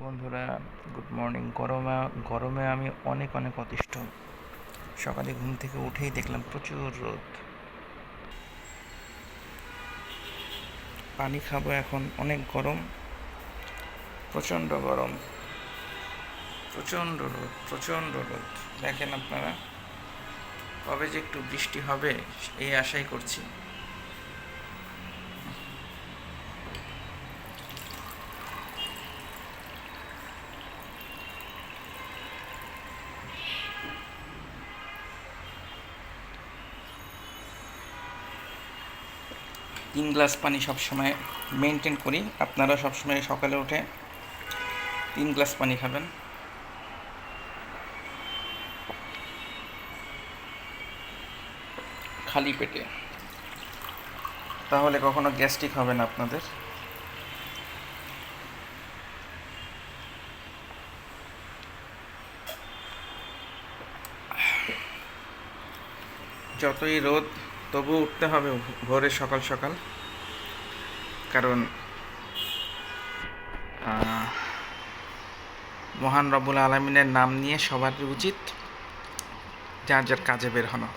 বন্ধুরা, good morning. গরমে আমি অনেক অনেক অতিষ্ঠ। সকালে ঘুম থেকে উঠেই দেখলাম প্রচুর রোদ। পানি খাবো, এখন অনেক গরম, প্রচণ্ড গরম, প্রচণ্ড রোদ, প্রচণ্ড রোদ। দেখেন আপনারা, কবে যে একটু বৃষ্টি হবে এই আশাই করছি। 3 গ্লাস পানি সবসময় মেনটেন করি। আপনারা সবসময় সকালে উঠে 3 গ্লাস পানি খাবেন। খালি পেটে, তাহলে কখনো গ্যাস্ট্রিক হবে না আপনাদের। যতই রোদ, তবু উঠতে হবে ভোরে সকাল সকাল, কারণ মহান রব্বুল আলামিনের নাম নিয়ে সবার উচিত যার যার কাজে বের হনো।